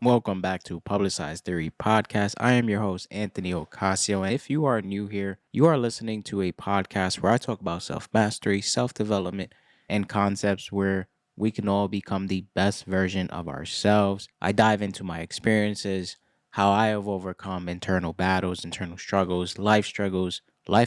Welcome back to Publicized Theory Podcast. I am your host, Anthony Ocasio. And if you are new here, you are listening to a podcast where I talk about self mastery, self development, and concepts where we can all become the best version of ourselves. I dive into my experiences, how I have overcome internal battles, internal struggles, life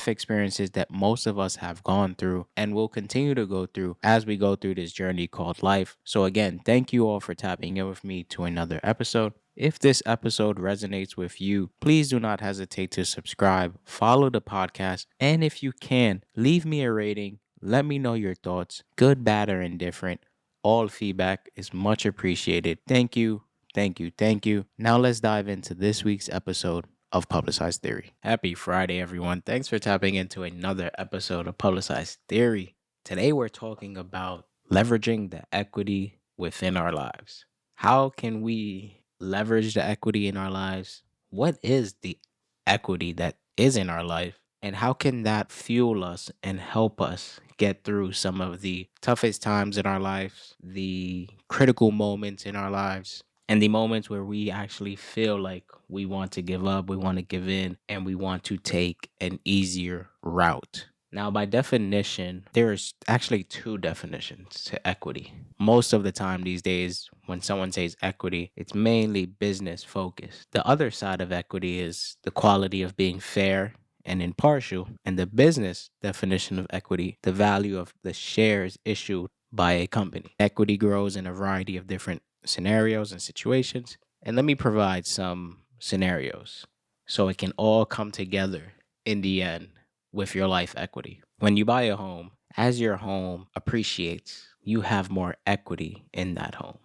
experiences that most of us have gone through and will continue to go through as we go through this journey called life. So, again, thank you all for tapping in with me to another episode. If this episode resonates with you, please do not hesitate to subscribe, follow the podcast, and if you can, leave me a rating. Let me know your thoughts, good, bad, or indifferent. All feedback is much appreciated. Thank you, thank you, thank you. Now let's dive into this week's episode of Publicized Theory. Happy Friday, everyone. Thanks for tapping into another episode of Publicized Theory. Today, we're talking about leveraging the equity within our lives. How can we leverage the equity in our lives? What is the equity that is in our life? And how can that fuel us and help us get through some of the toughest times in our lives, the critical moments in our lives, and the moments where we actually feel like we want to give up, we want to give in, and we want to take an easier route? Now, by definition, there's actually two definitions to equity. Most of the time these days, when someone says equity, it's mainly business focused. The other side of equity is the quality of being fair and impartial, and the business definition of equity, the value of the shares issued by a company. Equity grows in a variety of different scenarios and situations. And let me provide some scenarios so it can all come together in the end with your life equity. When you buy a home, as your home appreciates, you have more equity in that home.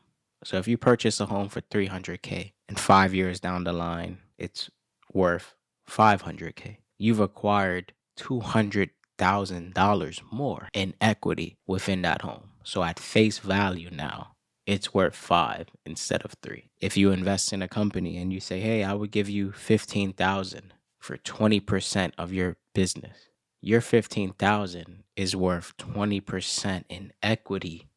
So if you purchase a home for 300K and 5 years down the line, it's worth 500K, you've acquired $200,000 more in equity within that home. So at face value now, it's worth 5 instead of 3. If you invest in a company and you say, "Hey, I would give you 15,000 for 20% of your business." Your 15,000 is worth 20% in equity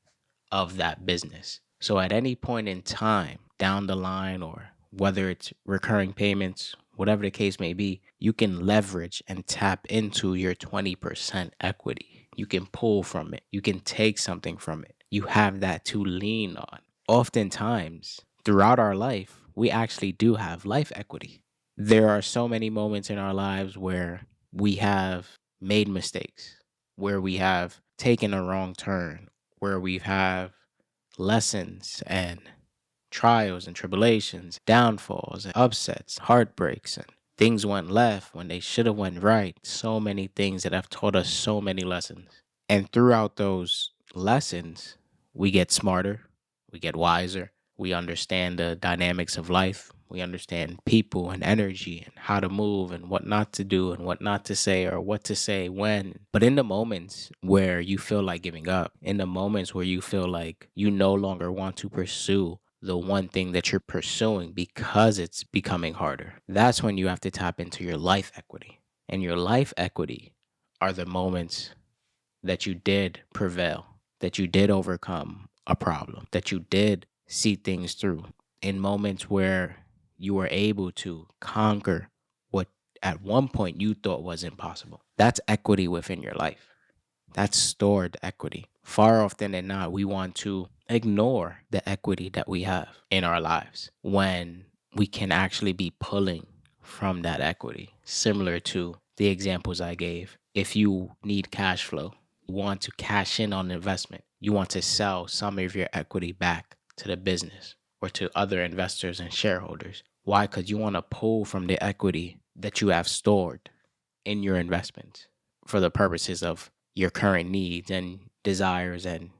of that business. So at any point in time down the line, or whether it's recurring payments, whatever the case may be, you can leverage and tap into your 20% equity. You can pull from it. You can take something from it. You have that to lean on. Oftentimes, throughout our life, we actually do have life equity. There are so many moments in our lives where we have made mistakes, where we have taken a wrong turn, where we have lessons and trials and tribulations, downfalls and upsets, heartbreaks, and things went left when they should have went right. So many things that have taught us so many lessons. And throughout those lessons, we get smarter, we get wiser, we understand the dynamics of life. We understand people and energy and how to move and what not to do and what not to say or what to say when. But in the moments where you feel like giving up, in the moments where you feel like you no longer want to pursue the one thing that you're pursuing because it's becoming harder, that's when you have to tap into your life equity. And your life equity are the moments that you did prevail, that you did overcome a problem, that you did see things through, in moments where you were able to conquer what at one point you thought was impossible. That's equity within your life. That's stored equity. Far often than not, we want to ignore the equity that we have in our lives when we can actually be pulling from that equity. Similar to the examples I gave. If you need cash flow, you want to cash in on investment, you want to sell some of your equity back to the business or to other investors and shareholders. Why? Because you want to pull from the equity that you have stored in your investments for the purposes of your current needs and desires and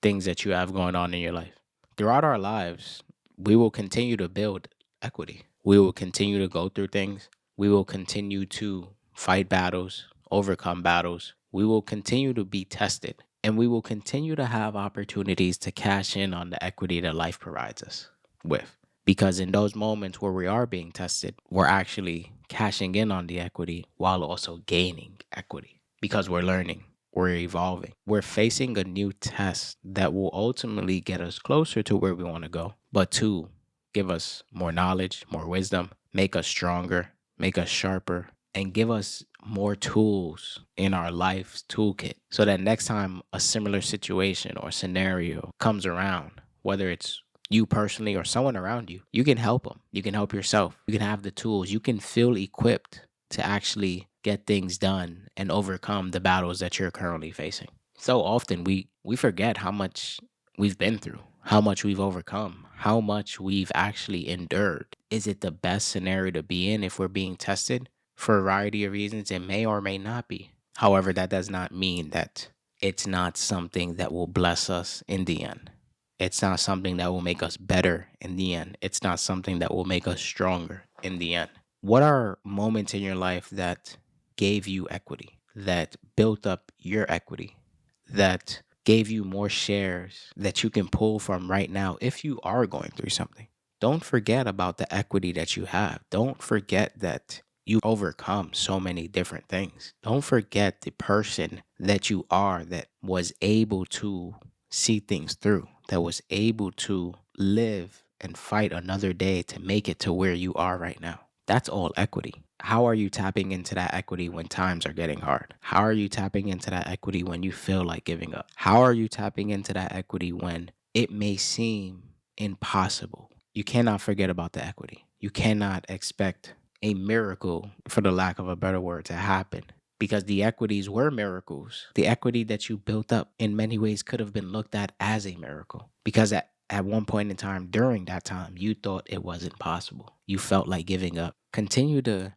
things that you have going on in your life. Throughout our lives, we will continue to build equity. We will continue to go through things. We will continue to fight battles, overcome battles. We will continue to be tested, and we will continue to have opportunities to cash in on the equity that life provides us with. Because in those moments where we are being tested, we're actually cashing in on the equity while also gaining equity because we're learning, we're evolving, we're facing a new test that will ultimately get us closer to where we want to go. But two, give us more knowledge, more wisdom, make us stronger, make us sharper, and give us more tools in our life's toolkit so that next time a similar situation or scenario comes around, whether it's you personally or someone around you, you can help them. You can help yourself. You can have the tools. You can feel equipped to actually get things done and overcome the battles that you're currently facing. So often we forget how much we've been through, how much we've overcome, how much we've actually endured. Is it the best scenario to be in if we're being tested? For a variety of reasons, it may or may not be. However, that does not mean that it's not something that will bless us in the end. It's not something that will make us better in the end. It's not something that will make us stronger in the end. What are moments in your life that gave you equity, that built up your equity, that gave you more shares that you can pull from right now if you are going through something? Don't forget about the equity that you have. Don't forget that you overcome so many different things. Don't forget the person that you are that was able to see things through, that was able to live and fight another day to make it to where you are right now. That's all equity. How are you tapping into that equity when times are getting hard? How are you tapping into that equity when you feel like giving up? How are you tapping into that equity when it may seem impossible? You cannot forget about the equity. You cannot expect a miracle, for the lack of a better word, to happen because the equities were miracles. The equity that you built up in many ways could have been looked at as a miracle because at one point in time during that time, you thought it wasn't possible. You felt like giving up. Continue to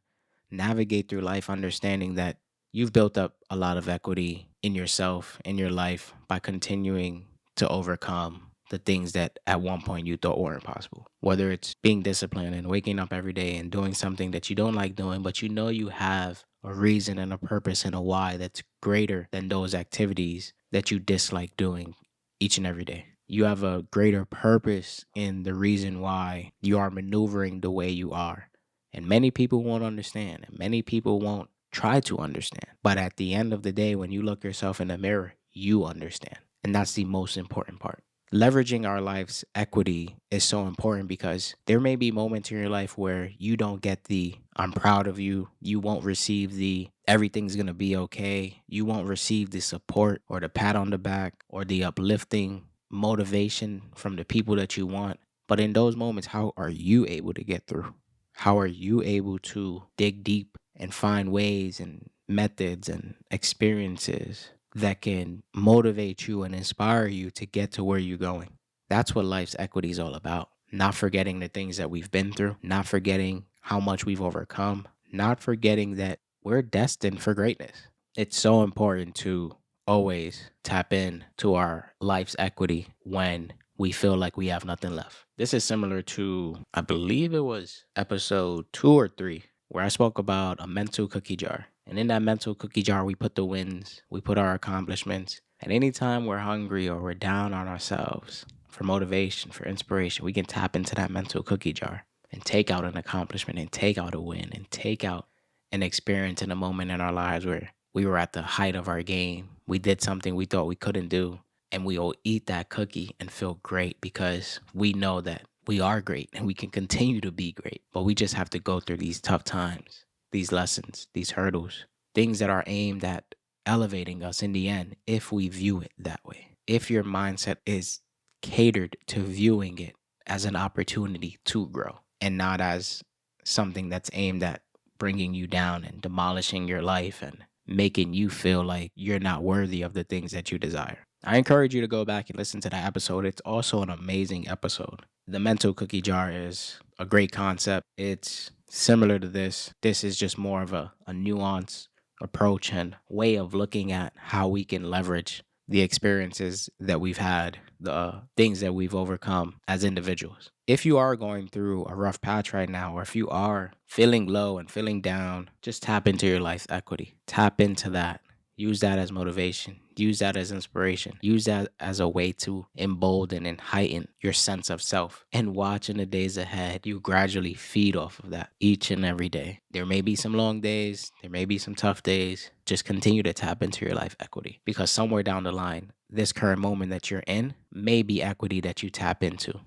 navigate through life understanding that you've built up a lot of equity in yourself, in your life, by continuing to overcome the things that at one point you thought weren't possible. Whether it's being disciplined and waking up every day and doing something that you don't like doing, but you know you have a reason and a purpose and a why that's greater than those activities that you dislike doing each and every day. You have a greater purpose in the reason why you are maneuvering the way you are. And many people won't understand, and many people won't try to understand. But at the end of the day, when you look yourself in the mirror, you understand. And that's the most important part. Leveraging our life's equity is so important because there may be moments in your life where you don't get the I'm proud of you. You won't receive the everything's going to be okay. You won't receive the support or the pat on the back or the uplifting motivation from the people that you want. But in those moments, how are you able to get through? How are you able to dig deep and find ways and methods and experiences that can motivate you and inspire you to get to where you're going? That's what life's equity is all about. Not forgetting the things that we've been through, not forgetting how much we've overcome, not forgetting that we're destined for greatness. It's so important to always tap in to our life's equity when we feel like we have nothing left. This is similar to, I believe it was episode 2 or 3, where I spoke about a mental cookie jar. And in that mental cookie jar, we put the wins, we put our accomplishments. And anytime we're hungry or we're down on ourselves for motivation, for inspiration, we can tap into that mental cookie jar and take out an accomplishment and take out a win and take out an experience in a moment in our lives where we were at the height of our game. We did something we thought we couldn't do, and we will eat that cookie and feel great because we know that we are great and we can continue to be great. But we just have to go through these tough times, these lessons, these hurdles, things that are aimed at elevating us in the end if we view it that way. If your mindset is catered to viewing it as an opportunity to grow and not as something that's aimed at bringing you down and demolishing your life and making you feel like you're not worthy of the things that you desire. I encourage you to go back and listen to that episode. It's also an amazing episode. The mental cookie jar is a great concept. It's similar to this. This is just more of a nuanced approach and way of looking at how we can leverage the experiences that we've had, the things that we've overcome as individuals. If you are going through a rough patch right now, or if you are feeling low and feeling down, just tap into your life's equity. Tap into that. Use that as motivation. Use that as inspiration. Use that as a way to embolden and heighten your sense of self. And watch in the days ahead, you gradually feed off of that each and every day. There may be some long days. There may be some tough days. Just continue to tap into your life equity because somewhere down the line, this current moment that you're in may be equity that you tap into.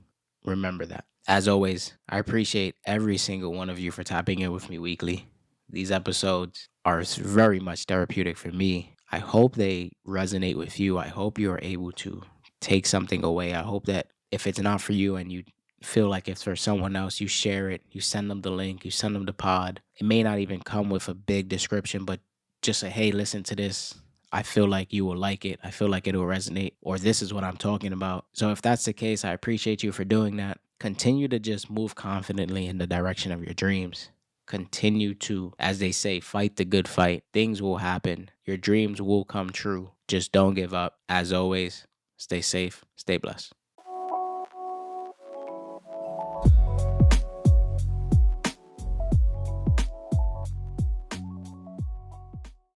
Remember that. As always, I appreciate every single one of you for tapping in with me weekly. These episodes are very much therapeutic for me. I hope they resonate with you. I hope you are able to take something away. I hope that if it's not for you and you feel like it's for someone else, you share it, you send them the link, you send them the pod. It may not even come with a big description, but just say, hey, listen to this. I feel like you will like it. I feel like it will resonate, or this is what I'm talking about. So if that's the case, I appreciate you for doing that. Continue to just move confidently in the direction of your dreams. Continue to, as they say, fight the good fight. Things will happen. Your dreams will come true. Just don't give up. As always, stay safe, stay blessed.